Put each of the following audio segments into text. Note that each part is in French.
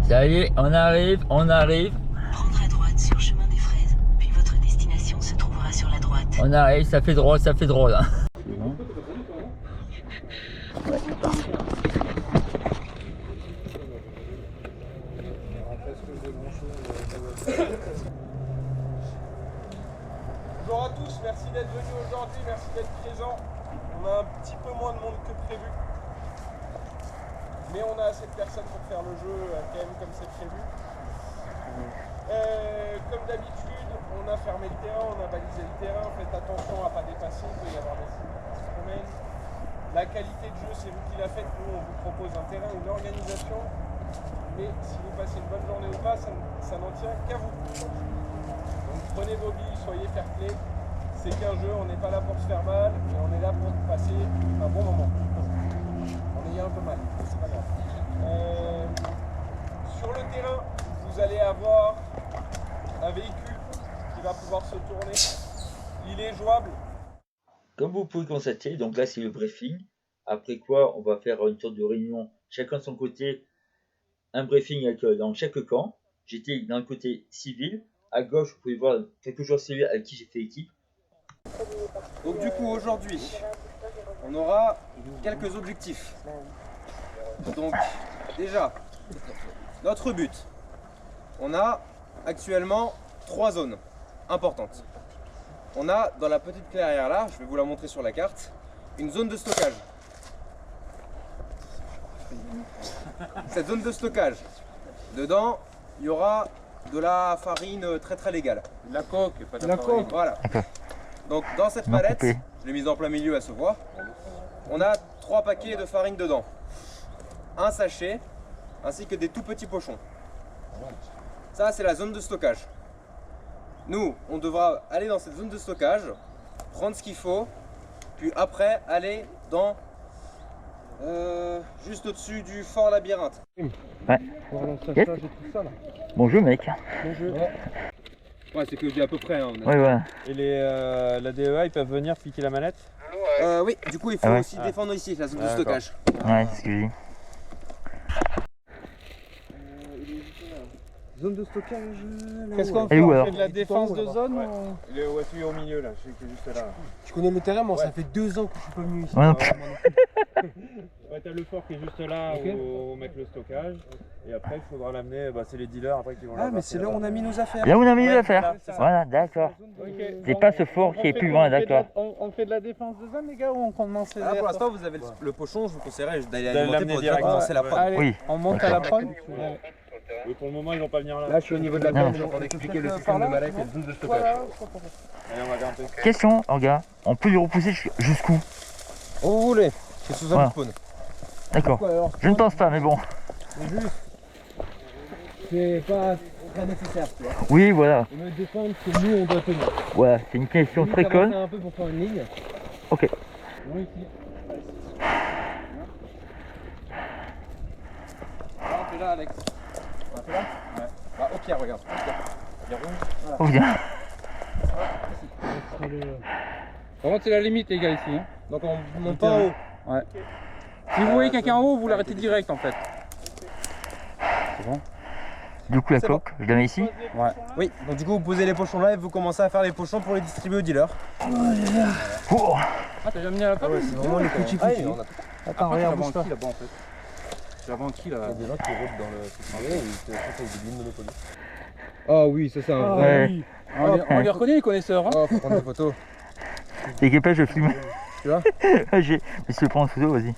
Ça y est, on arrive. Prendre à droite sur chemin des Fraises, puis votre destination se trouvera sur la droite. On arrive, ça fait droit là. Ouais, parfait. Bonjour à tous, merci d'être venus aujourd'hui, merci d'être présents. On a un petit peu moins de monde que prévu. Mais on a assez de personnes pour faire le jeu quand même comme c'est prévu. Comme d'habitude, on a fermé le terrain, on a balisé le terrain. Faites attention à ne pas dépasser, il peut y avoir des cibles qui se promènent. La qualité de jeu, c'est vous qui la faites. Nous, on vous propose un terrain, une organisation. Mais si vous passez une bonne journée ou pas, ça n'en tient qu'à vous. Donc prenez vos billes, soyez fair play. C'est qu'un jeu, on n'est pas là pour se faire mal, mais on est là pour passer un bon moment. On est un peu mal, c'est pas grave. Sur le terrain, vous allez avoir un véhicule qui va pouvoir se tourner. Il est jouable. Comme vous pouvez constater, donc là c'est le briefing. Après quoi, on va faire une sorte de réunion, chacun de son côté. Un briefing avec, dans chaque camp. J'étais dans le côté civil. À gauche, vous pouvez voir quelques joueurs civils avec qui j'ai fait équipe. Donc du coup, aujourd'hui, on aura quelques objectifs. Donc déjà, notre but, on a actuellement 3 zones importantes. On a dans la petite clairière là, je vais vous la montrer sur la carte, une zone de stockage. Cette zone de stockage, dedans, il y aura de la farine très légale. De la coque, pas de la farine. Voilà. Donc dans cette palette, je l'ai mise en plein milieu, elle se voit, on a 3 paquets de farine dedans. Un sachet, ainsi que des tout petits pochons. Ça, c'est la zone de stockage. Nous, on devra aller dans cette zone de stockage, prendre ce qu'il faut, puis après aller dans juste au-dessus du fort labyrinthe. Ouais. Yes. Bonjour mec. Bonjour. Ouais, c'est que je dis à peu près. Hein, Ouais, ouais. Et la DEA, ils peuvent venir piquer la manette? Oui, du coup, il faut aussi défendre ici, la zone de stockage. Ouais, c'est ce que j'ai dit. Zone de stockage. Qu'est-ce qu'on Et où, fait? On alors fait de la défense de zone? Ouais. Ou... Il est celui au milieu là, celui qui est juste là. Je connais le terrain, moi ça fait 2 ans que je suis pas venu ici. Ouais, Ouais, t'as le fort qui est juste là où on met le stockage. Et après, il faudra l'amener, c'est les dealers après qui vont l'avoir. Ah, mais c'est là où on a mis nos affaires. là où on a mis les affaires. voilà, c'est ça. Voilà, d'accord. Okay. C'est pas ce fort qui est plus loin, d'accord. On fait de la défense de zone, les gars, ou on commence les Ah, pour l'instant, vous avez le pochon, je vous conseillerais d'aller D'aller alimenter l'amener pour déjà direct. commencer la prod. Allez, Oui. on monte à la prod. Oui, pour le moment, ils vont pas venir là. Là, je suis au niveau de la Non. prod, je suis en train d'expliquer le système de mallette et le zone de stockage. Allez, on va grimper. Question, regarde, on peut lui repousser jusqu'où? Où vous voulez. C'est sous un Voilà. spawn. D'accord. Je ne pense pas, mais bon. C'est pas très nécessaire, tu vois. Oui, voilà. On me défendre que nous, on doit tenir. Voilà, c'est une question très conne. un peu pour faire une ligne. Ok. Non, ici. Ah, t'es là, Alex. Ah, t'es là? Ouais. Bah, au Pierre, regarde. Il est rouge. Oh bien. Vraiment, c'est la limite, les gars, ici. Hein. Donc, on monte pas en haut. Ouais. Si vous voyez quelqu'un en haut, vous l'arrêtez direct en fait. Du coup, la C'est coque, je la mets ici. Ouais. Oui, donc du coup, vous posez les pochons là et vous commencez à faire les pochons pour les distribuer aux dealers. Oh. Ah, t'as déjà mis à la table? C'est vraiment les petits Ah, coups. attends, regarde, bouge pas. Là-bas en fait. C'est la banquille là. Il y a des gens qui roulent dans le travail et ils te font avec des billes de Monopoly. Ah oui, ça c'est un Ouais. On les reconnaît les connaisseurs. Hein. Oh, faut prendre des photos. T'inquiète pas, je filme. Tu vois? J'ai. Mais si tu veux prendre une photo, vas-y.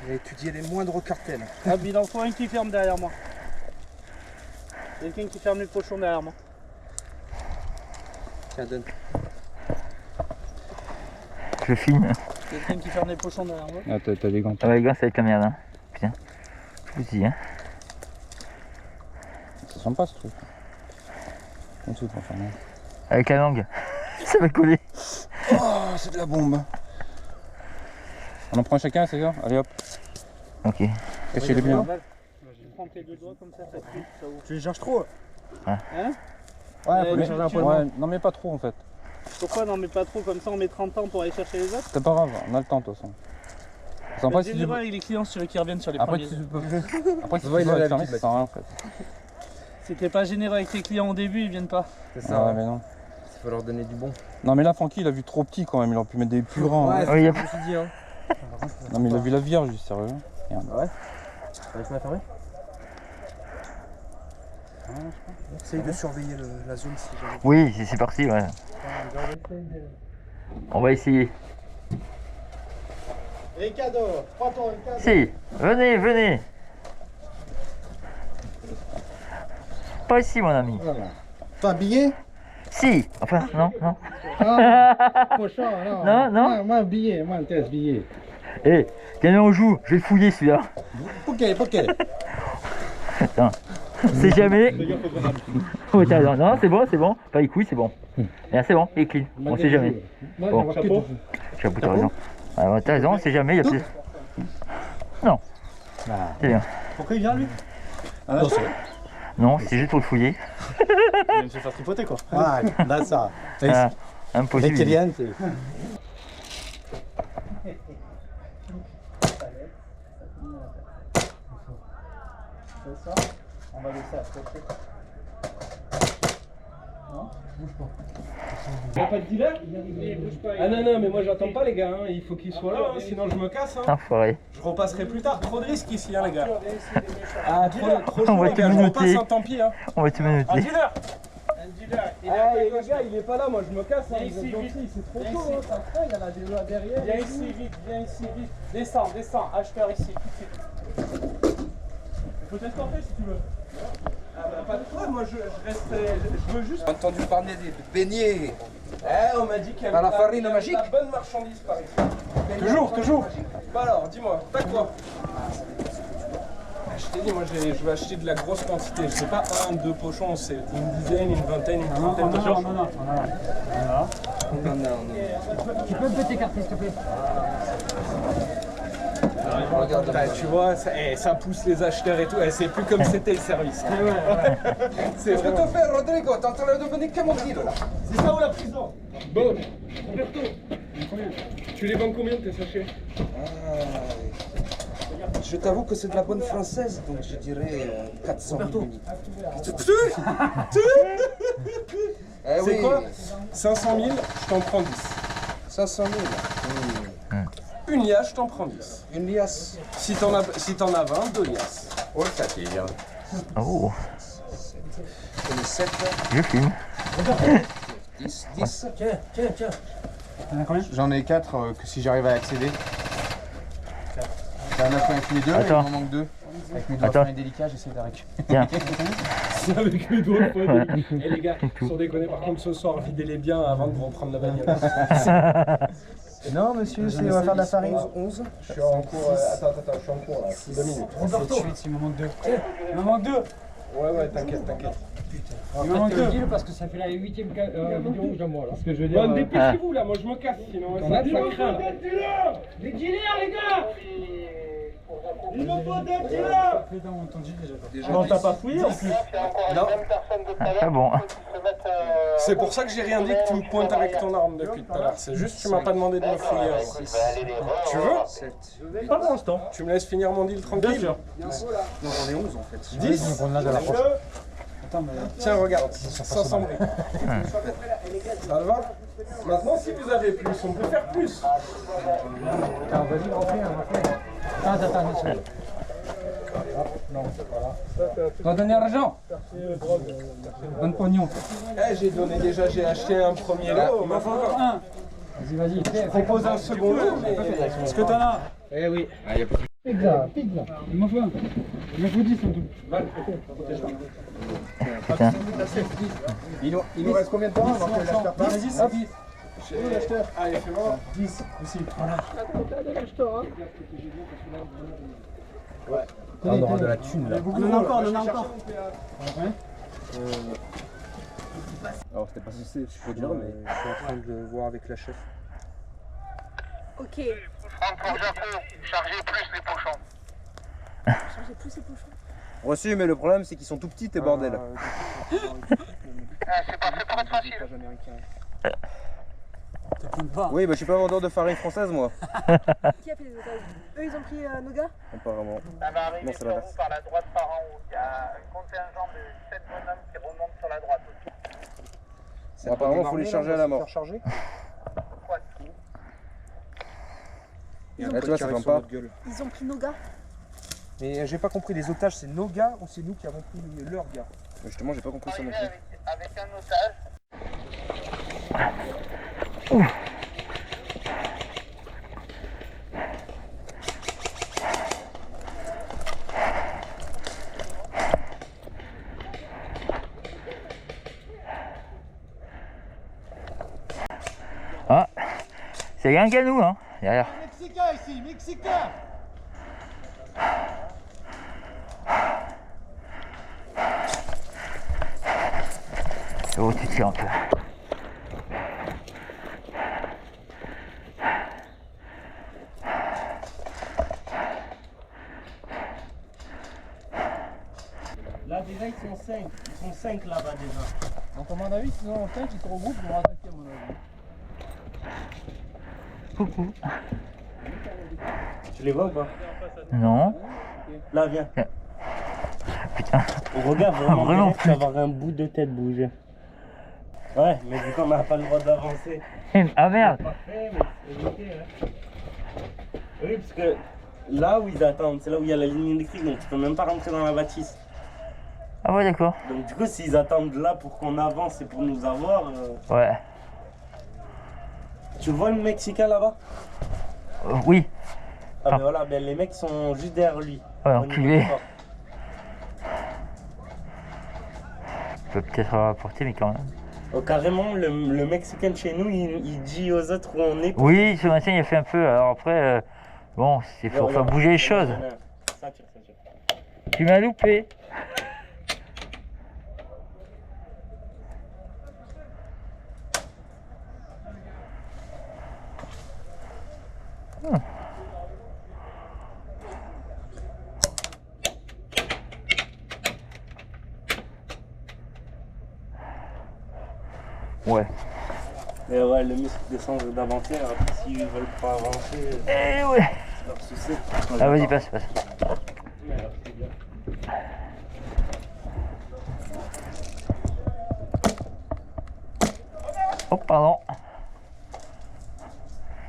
J'ai étudié les moindres cartels. Ah, il en faut un qui ferme derrière moi. Quelqu'un qui ferme les pochons derrière moi. Tiens, donne. Je filme. Quelqu'un qui ferme les pochons derrière moi. Ah, t'as des gants. Ah bah les gars, ça va être la merde. Hein. Putain. Je vous dis, hein. C'est sympa ce truc. En dessous, enfin. Avec la langue. Ça va coller. Oh, c'est de la bombe. On en prend chacun, c'est ça? Allez hop. Ok. Cachez-les bien. Je prends tes 2 doigts comme ça plie, ça ouvre. Tu les charges trop? Hein? Ouais, faut les charger un peu. Ouais, non mais pas trop en fait. Pourquoi non mais pas trop comme ça on met 30 ans pour aller chercher les autres? C'est pas grave, on a le temps de toute façon. Parce qu'après, si tu généreux avec les clients sur qui reviennent sur les après, premiers. tu peux après, si tu peux la fermer, ça sert à rien en fait. Si t'es pas généreux avec tes clients au début, ils viennent pas. C'est ça. Ouais, mais non. Il faut leur donner du bon. Non, mais là, Francky, il a vu trop petit quand même. Il aurait pu mettre des plus grands. Ouais, Hein. c'est ce que je me suis dit. Hein. Non, mais il a vu la vierge, sérieux. Merde. Ouais. T'arrives à fermer? Essaye de surveiller la zone si jamais. Oui, c'est parti, ouais. On va essayer. Ricardo, prends ton Ricardo. Si, venez, venez. Pas ici, mon ami. T'es habillé? Si, enfin, non, non. Cochon, non. Non, non. Moi, habillé, moi, t'es habillé. Eh, viens, on joue, je vais le fouiller celui-là. Ok. Attends, c'est jamais. Oh, t'as raison. Non, c'est bon, pas les couilles, c'est bon. C'est bon, il est clean, on sait jamais. Bon. Chapeau, t'as raison. Ah, t'as raison, on sait jamais, il y a plus. Non, c'est bien. Pourquoi il vient lui? Non, c'est juste pour le fouiller. Il vient me faire tripoter quoi. Ah, là, ça. Ah, impossible. c'est. On va laisser approcher. Non, bouge pas. Y'a pas de dealer? Ah non, mais moi j'attends pas les gars, hein. Il faut qu'ils soient là, hein, sinon je me casse. Hein. Enfoiré. Je repasserai plus tard, trop de risques ici, hein, les gars. Ah, trop On chaud, va les te gars, je menotter. repasse, hein, tant pis. Hein. On va te Un menotter. dealer! Ah, les gars, il est pas là, moi je me casse, hein, Viens vous êtes ici, gentils, c'est trop Viens chaud, ici. hein, ça craint, il y en a des gens derrière. Viens ici vite. Descends, acheteur ici, tout de suite. Faut t'escorter si tu veux. Ah bah pas de quoi, moi je resterai, je veux juste... J'ai entendu parler des beignets. Eh, on m'a dit qu'il y Dans avait la farine de magique. la bonne marchandise par ici. Toujours. Bah alors, dis-moi, t'as quoi? Je t'ai dit, moi je vais acheter de la grosse quantité. Je sais pas 1, 2 pochons, c'est une dizaine, une vingtaine, une trentaine de pochons. Tu peux me péter carte, s'il te plaît? Regarde. Tu vois, ça pousse les acheteurs et tout. C'est plus comme c'était le service. Qu'est-ce que tu fais, Rodrigo? T'es en train de devenir comme on dit là. C'est ça ou la prison? Bon, Roberto, tu les vends combien tes sachets? Je t'avoue que c'est de la bonne française, donc je dirais 400 000 unités. Eh C'est oui, quoi? 500 000, je t'en prends 10. 500 000. Une liasse, je t'en prends 10. Une liasse. Si t'en as 20, 2 liasses. Oh, ça tire. Oh, Et les 7, je filme. 10, 10. Tiens. J'en ai 4 que si j'arrive à accéder. J'en ai fait les 2, mais il Attends. m'en manque 2. Avec mes doigts Attends. fins et délicats, j'essaie de la récupérer. Tiens. C'est avec les doigts. Et les gars, sans déconner, par contre, ce soir, videz-les bien avant de reprendre la bagnole. Non, monsieur, on va faire de la farine. 11. Je suis en cours. Attends, je suis en cours là. 2 minutes. Il m'en manque 2. Il m'en manque 2. Ouais, t'inquiète. Il m'en manque 2. Parce que ça fait la 8ème vidéo où je vois là. Ce que je veux dire. Bon, dépêchez-vous là, moi je me casse sinon. Ça craint. Les dealers, les gars! Il me faut des dealers! Non, t'as pas fouillé en plus. Non. Ah bon. C'est pour ça que j'ai rien dit que tu me pointes avec ton arme depuis tout à l'heure. C'est juste que tu m'as pas demandé de me fouiller. Tu veux? 7. Pas pour l'instant. Tu me laisses finir mon deal tranquille? Non, j'en ai 11 en fait. 10. Tiens, regarde, 500 briques. Ça va? Maintenant, si vous avez plus, on peut faire plus. Attends, vas-y, refais. Attends, une seconde. Non, c'est pas là. Tu vas donner l'argent? Donne pognon. Eh, j'ai acheté un premier lot. Il m'en faut encore un. Vas-y. Je propose un second lot. Est-ce que t'en as? Eh oui. Pizza. Il m'en faut un. Il m'en faut 10 en tout. Putain. Il nous reste combien de temps avant que l'acheteur parte? 10. Hop. L'acheteur. Allez, fais voir. 10 aussi. Voilà. On aura de la thune là. On en a encore. Alors, c'était pas si c'est, je peux dire, mais Je suis en train de le voir avec la chef. Ok. Chargez plus les pochons. Reçu, mais le problème c'est qu'ils sont tout petits tes bordels. C'est pas fait pour être facile. t'étonne pas. Oui, bah je suis pas vendeur de farine française moi. Qui a fait les otages? Eux, ils ont pris Noga? Apparemment. Ça va arriver Non, c'est sur l'inverse. vous par la droite par en haut. Il y a un contingent de 7 bonhommes qui remontent sur la droite. Apparemment, il faut les charger à la mort. Quoi Il y a un Là, code tu vois, qui ça arrive vend sur pas. notre gueule. Ils ont pris Noga? Mais j'ai pas compris, les otages c'est nos gars ou c'est nous qui avons pris leurs gars? Justement, j'ai pas compris ça non Arrivé plus. avec un otage. Ah, c'est rien qu'à nous, hein, derrière. Mexicain ici, Mexicain. Oh, tu tires un peu. Là déjà ils sont 5. Ils sont 5 là-bas déjà. Donc à mon avis, sinon 5 ils se regroupent pour attaquer à mon avis. Coucou. Tu les vois ou pas? Non. Là viens. Putain. Regarde vraiment, Vraiment tu vas avoir un bout de tête bouger. Ouais, mais du coup on n'a pas le droit d'avancer. Ah merde. Parfait, mais c'est ok, hein. Oui, parce que là où ils attendent, c'est là où il y a la ligne électrique, donc tu peux même pas rentrer dans la bâtisse. Ah ouais, d'accord. Donc du coup, s'ils attendent là pour qu'on avance et pour nous avoir... Ouais. Tu vois le Mexicain là-bas? Oui. Ah ben voilà, ben les mecs sont juste derrière lui. Ouais, au niveau enculé. du port. Je peux peut-être rapporter, mais quand même. Oh, carrément, le Mexicain de chez nous, il dit aux autres où on est. Oui, ce matin, il a fait un peu. Alors après, bon, il faut faire bouger les choses. Ça tire, ça tire. Tu m'as loupé. Ouais. Et ouais, le mieux c'est de descendre d'avancer, alors que s'ils veulent pas avancer, Eh ouais. c'est leur souci. Ah vas-y, passe, passe. Mais alors, c'est bien. Oh, pardon.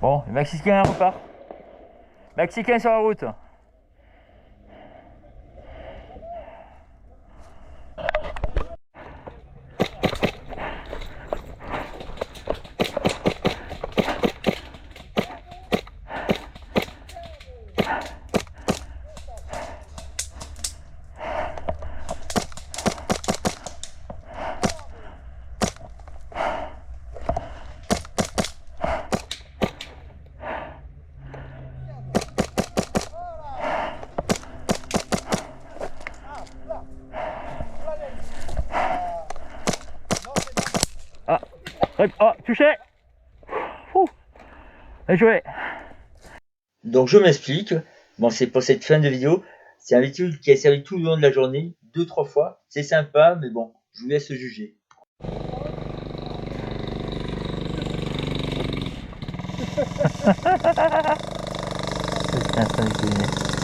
Bon, le Mexicain repart. Mexicain sur la route. Oh, touché. Bien joué. Donc je m'explique. Bon, c'est pour cette fin de vidéo. C'est un véhicule qui a servi tout le long de la journée, 2-3 fois. C'est sympa, mais bon, je vous laisse juger. C'est un